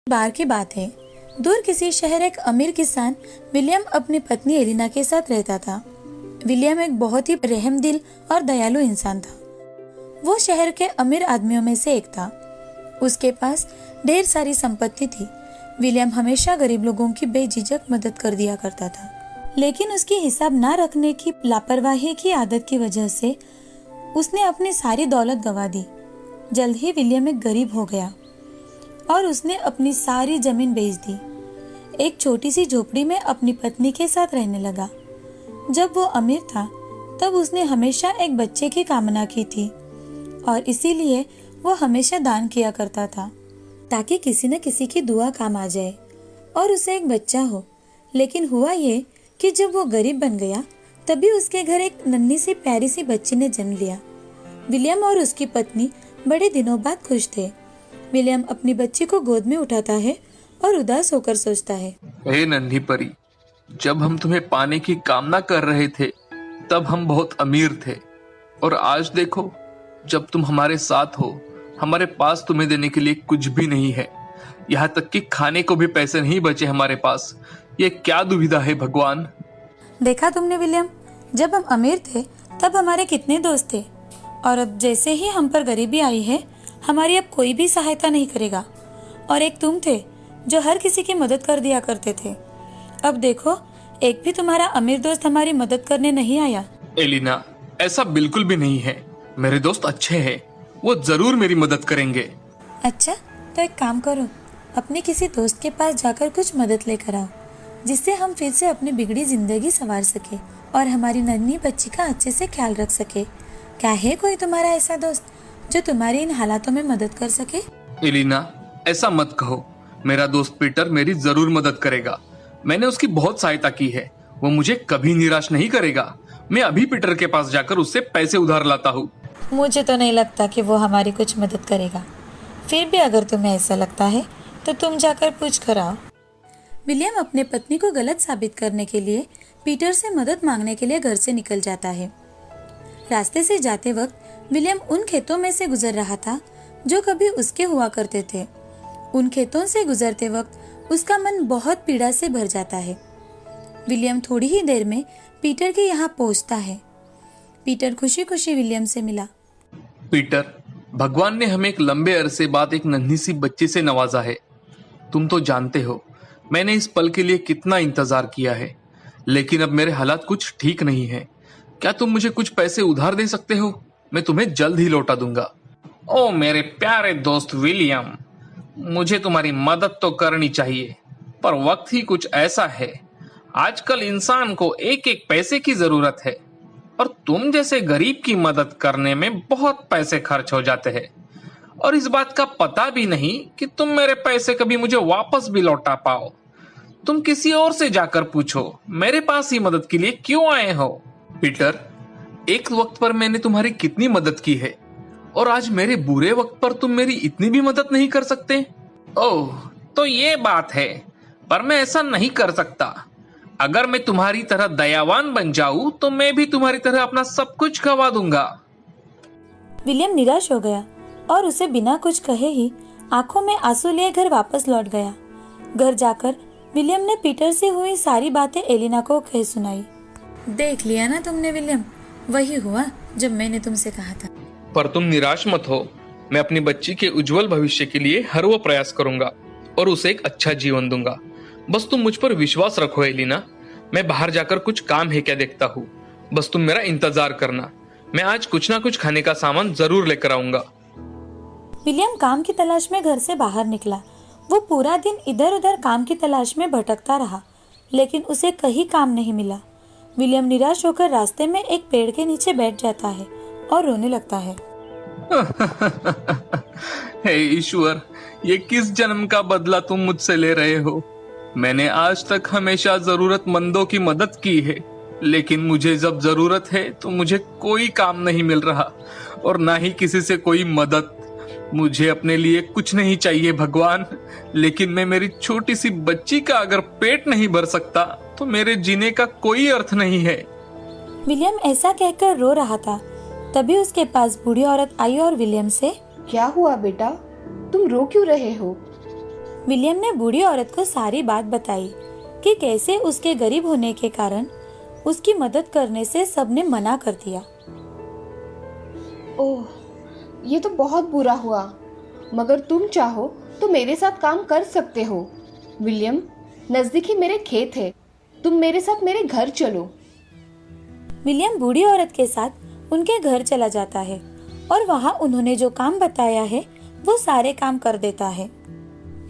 बार की बात है। दूर किसी शहर एक अमीर किसान विलियम अपनी पत्नी एलिना के साथ रहता था। विलियम एक बहुत ही रहमदिल और दयालु इंसान था। वो शहर के अमीर आदमियों में से एक था। उसके पास ढेर सारी संपत्ति थी। विलियम हमेशा गरीब लोगों की बेझिझक मदद कर दिया करता था, लेकिन उसकी हिसाब ना रखने की लापरवाही की आदत की वजह से उसने अपनी सारी दौलत गंवा दी। जल्द ही विलियम एक गरीब हो गया और उसने अपनी सारी जमीन बेच दी। एक छोटी सी झोपड़ी में अपनी पत्नी के साथ रहने लगा। जब वो अमीर था तब उसने हमेशा एक बच्चे की कामना की थी और इसीलिए वो हमेशा दान किया करता था ताकि किसी न किसी की दुआ काम आ जाए और उसे एक बच्चा हो। लेकिन हुआ ये कि जब वो गरीब बन गया तभी उसके घर एक नन्ही सी प्यारी सी बच्ची ने जन्म लिया। विलियम और उसकी पत्नी बड़े दिनों बाद खुश थे। विलियम अपनी बच्ची को गोद में उठाता है और उदास होकर सोचता है, हे नन्ही परी, जब हम तुम्हें पाने की कामना कर रहे थे तब हम बहुत अमीर थे, और आज देखो जब तुम हमारे साथ हो हमारे पास तुम्हें देने के लिए कुछ भी नहीं है। यहाँ तक कि खाने को भी पैसे नहीं बचे हमारे पास। ये क्या दुविधा है भगवान। देखा तुमने विलियम, जब हम अमीर थे तब हमारे कितने दोस्त थे, और अब जैसे ही हम पर गरीबी आई है हमारी अब कोई भी सहायता नहीं करेगा। और एक तुम थे जो हर किसी की मदद कर दिया करते थे। अब देखो एक भी तुम्हारा अमीर दोस्त हमारी मदद करने नहीं आया। एलिना, ऐसा बिल्कुल भी नहीं है। मेरे दोस्त अच्छे हैं, वो जरूर मेरी मदद करेंगे। अच्छा, तो एक काम करो, अपने किसी दोस्त के पास जाकर कुछ मदद लेकर आओ, जिससे हम फिर से अपनी बिगड़ी जिंदगी संवार सके और हमारी नन्ही बच्ची का अच्छे से ख्याल रख सके। क्या है कोई तुम्हारा ऐसा दोस्त जो तुम्हारी इन हालातों में मदद कर सके? एलिना, ऐसा मत कहो। मेरा दोस्त पीटर मेरी जरूर मदद करेगा। मैंने उसकी बहुत सहायता की है। वो मुझे कभी निराश नहीं करेगा। मैं अभी पीटर के पास जाकर उससे पैसे उधार लाता हूँ। मुझे तो नहीं लगता कि वो हमारी कुछ मदद करेगा। फिर भी अगर तुम्हें ऐसा लगता है तो तुम जाकर पूछ कर आओ। विलियम अपने पत्नी को गलत साबित करने के लिए पीटर से मदद मांगने के लिए घर से निकल जाता है। रास्ते से जाते वक्त विलियम उन खेतों में से गुजर रहा था जो कभी उसके हुआ करते थे। उन खेतों से गुजरते वक्त उसका मन बहुत पीड़ा से भर जाता है। विलियम थोड़ी ही देर में पीटर के यहाँ पहुँचता है। पीटर खुशी खुशी विलियम से मिला। पीटर, भगवान ने हमें एक लंबे अरसे बाद एक नन्ही सी बच्ची से नवाजा है। तुम तो जानते हो मैंने इस पल के लिए कितना इंतजार किया है, लेकिन अब मेरे हालात कुछ ठीक नहीं है। क्या तुम मुझे कुछ पैसे उधार दे सकते हो? मैं तुम्हें जल्द ही लौटा दूंगा। ओ मेरे प्यारे दोस्त विलियम, मुझे तुम्हारी मदद तो करनी चाहिए, पर वक्त ही कुछ ऐसा है। आजकल इंसान को एक एक पैसे की जरूरत है, और तुम जैसे गरीब की मदद करने में बहुत पैसे खर्च हो जाते हैं, और इस बात का पता भी नहीं कि तुम मेरे पैसे कभी मुझे वापस भी लौटा पाओ। तुम किसी और से जाकर पूछो, मेरे पास ही मदद के लिए क्यों आए हो? पीटर, एक वक्त पर मैंने तुम्हारी कितनी मदद की है, और आज मेरे बुरे वक्त पर तुम मेरी इतनी भी मदद नहीं कर सकते? ओह, तो ये बात है, पर मैं ऐसा नहीं कर सकता। अगर मैं तुम्हारी तरह दयावान बन जाऊं तो मैं भी तुम्हारी तरह अपना सब कुछ गवा दूंगा। विलियम निराश हो गया और उसे बिना कुछ कहे ही आंखों में आंसू लिए घर वापस लौट गया। घर जाकर विलियम ने पीटर से हुई सारी बातें एलिना को कह सुनाई। देख लिया ना तुमने विलियम, वही हुआ जब मैंने तुमसे कहा था। पर तुम निराश मत हो। मैं अपनी बच्ची के उज्जवल भविष्य के लिए हर वो प्रयास करूंगा और उसे एक अच्छा जीवन दूंगा। बस तुम मुझ पर विश्वास रखो एलिना। मैं बाहर जाकर कुछ काम है क्या देखता हूँ। बस तुम मेरा इंतजार करना। मैं आज कुछ ना कुछ खाने का सामान जरूर लेकर आऊंगा। विलियम काम की तलाश में घर से बाहर निकला। वो पूरा दिन इधर उधर काम की तलाश में भटकता रहा, लेकिन उसे कहीं काम नहीं मिला। विलियम निराश होकर रास्ते में एक पेड़ के नीचे बैठ जाता है और रोने लगता है। हे ईश्वर, ये किस जन्म का बदला तुम मुझसे ले रहे हो? मैंने आज तक हमेशा जरूरतमंदों की मदद की है, लेकिन मुझे जब जरूरत है तो मुझे कोई काम नहीं मिल रहा और ना ही किसी से कोई मदद। मुझे अपने लिए कुछ नहीं चाहिए भगवान, लेकिन मैं मेरी छोटी सी बच्ची का अगर पेट नहीं भर सकता तो मेरे जीने का कोई अर्थ नहीं है। विलियम ऐसा कहकर रो रहा था। तभी उसके पास बूढ़ी औरत आई और विलियम से, क्या हुआ बेटा, तुम रो क्यों रहे हो? विलियम ने बूढ़ी औरत को सारी बात बताई कि कैसे उसके गरीब होने के कारण उसकी मदद करने से सबने मना कर दिया। ओह, ये तो बहुत बुरा हुआ, मगर तुम चाहो तो मेरे साथ काम कर सकते हो। विलियम, नजदीक ही मेरे खेत है, तुम मेरे साथ मेरे घर चलो। विलियम बूढ़ी औरत के साथ उनके घर चला जाता है और वहाँ उन्होंने जो काम बताया है वो सारे काम कर देता है।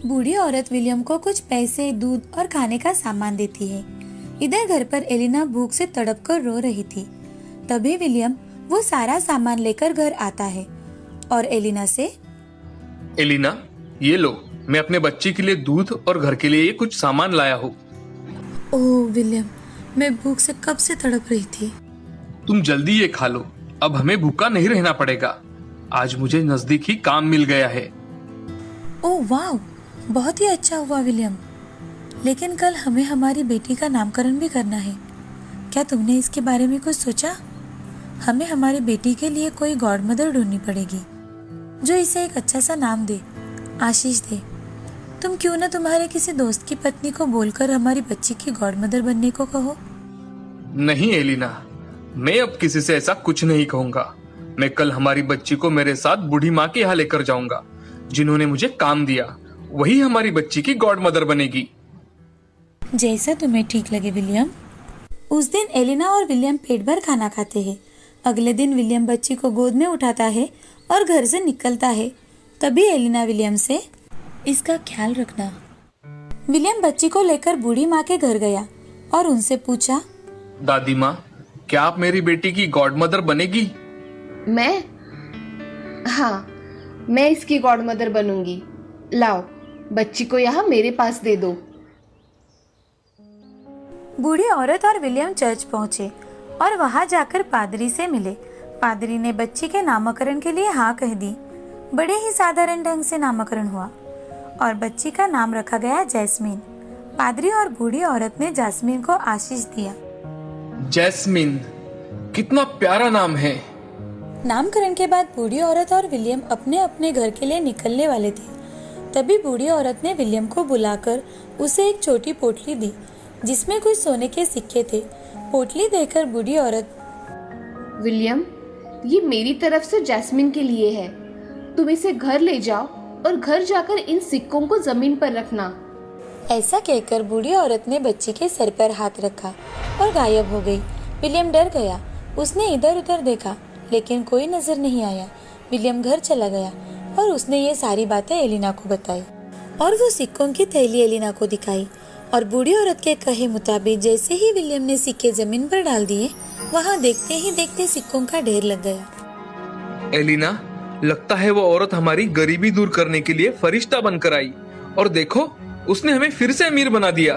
बूढ़ी औरत विलियम को कुछ पैसे, दूध और खाने का सामान देती है। इधर घर पर एलिना भूख से तड़प कर रो रही थी। तभी विलियम वो सारा सामान लेकर घर आता है और एलिना से, एलिना, ये लो, मैं अपने बच्चे के लिए दूध और घर के लिए ये कुछ सामान लाया हूँ। ओह विलियम, मैं भूख से कब से तड़प रही थी। तुम जल्दी ये खा लो, अब हमें भूखा नहीं रहना पड़ेगा। आज मुझे नजदीक ही काम मिल गया है। ओह वाह, बहुत ही अच्छा हुआ विलियम। लेकिन कल हमें हमारी बेटी का नामकरण भी करना है। क्या तुमने इसके बारे में कुछ सोचा? हमें हमारी बेटी के लिए कोई गॉड मदर ढूंढनी पड़ेगी जो इसे एक अच्छा सा नाम दे, आशीष दे। तुम क्यों ना तुम्हारे किसी दोस्त की पत्नी को बोलकर हमारी बच्ची की गॉड मदर बनने को कहो। नहीं एलिना, मैं अब किसी से ऐसा कुछ नहीं कहूंगा। मैं कल हमारी बच्ची को मेरे साथ बूढ़ी माँ के यहाँ लेकर जाऊंगा। जिन्होंने मुझे काम दिया वही हमारी बच्ची की गॉड मदर बनेगी। जैसा तुम्हें ठीक लगे विलियम। उस दिन एलिना और विलियम पेट भर खाना खाते हैं। अगले दिन विलियम बच्ची को गोद में उठाता है और घर से निकलता है। तभी एलिना विलियम से, इसका ख्याल रखना। विलियम बच्ची को लेकर बूढ़ी माँ के घर गया और उनसे पूछा, दादी माँ, क्या आप मेरी बेटी की गॉड मदर बनेगी? मैं? हाँ, मैं इसकी गॉड मदर बनूंगी। लाओ, बच्ची को यहाँ मेरे पास दे दो। बूढ़ी औरत और विलियम चर्च पहुंचे और वहां जाकर पादरी से मिले। पादरी ने बच्ची के नामकरण के लिए हाँ कह दी। बड़े ही साधारण ढंग से नामकरण हुआ और बच्ची का नाम रखा गया जैस्मीन। पादरी और बूढ़ी औरत ने जैस्मीन को आशीष दिया। जैस्मीन, कितना प्यारा नाम है। नामकरण के बाद बूढ़ी औरत और विलियम अपने अपने घर के लिए निकलने वाले थे। तभी बूढ़ी औरत ने विलियम को बुलाकर उसे एक छोटी पोटली दी जिसमें कुछ सोने के सिक्के थे। पोटली देखकर बूढ़ी औरत, विलियम, ये मेरी तरफ से जैस्मिन के लिए है। तुम इसे घर ले जाओ और घर जाकर इन सिक्कों को जमीन पर रखना। ऐसा कहकर बूढ़ी औरत ने बच्ची के सर पर हाथ रखा और गायब हो गई। विलियम डर गया। उसने इधर उधर देखा लेकिन कोई नजर नहीं आया। विलियम घर चला गया और उसने ये सारी बातें एलिना को बताई और वो सिक्कों की थैली एलिना को दिखाई। और बूढ़ी औरत के कहे मुताबिक जैसे ही विलियम ने सिक्के जमीन पर डाल दिए, वहाँ देखते ही देखते सिक्कों का ढेर लग गया। एलिना, लगता है वो औरत हमारी गरीबी दूर करने के लिए फरिश्ता बनकर आई और देखो, उसने हमें फिर से अमीर बना दिया।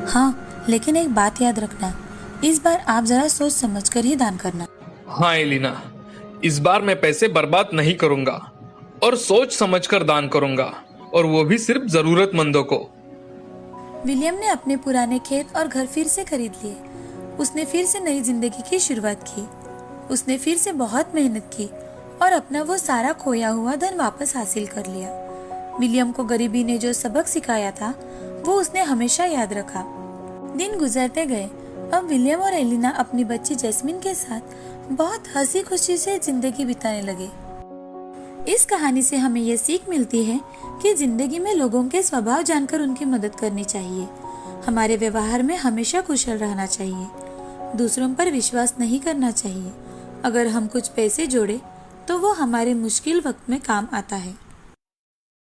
हाँ, लेकिन एक बात याद रखना, इस बार आप जरा सोच समझ कर ही दान करना। हाँ एलिना, इस बार मैं पैसे बर्बाद नहीं करूंगा और सोच समझकर दान करूंगा, और वो भी सिर्फ जरूरतमंदों को। विलियम ने अपने पुराने खेत और घर फिर से खरीद लिए। उसने फिर से नई जिंदगी की शुरुआत की। उसने फिर से बहुत मेहनत की और अपना वो सारा खोया हुआ धन वापस हासिल कर लिया। विलियम को गरीबी ने जो सबक सिखाया था वो उसने हमेशा याद रखा। दिन गुजरते गए। अब विलियम और एलिना अपनी बच्ची जैस्मिन के साथ बहुत हंसी खुशी से जिंदगी बिताने लगे। इस कहानी से हमें ये सीख मिलती है कि जिंदगी में लोगों के स्वभाव जानकर उनकी मदद करनी चाहिए। हमारे व्यवहार में हमेशा कुशल रहना चाहिए। दूसरों पर विश्वास नहीं करना चाहिए। अगर हम कुछ पैसे जोड़े तो वो हमारे मुश्किल वक्त में काम आता है।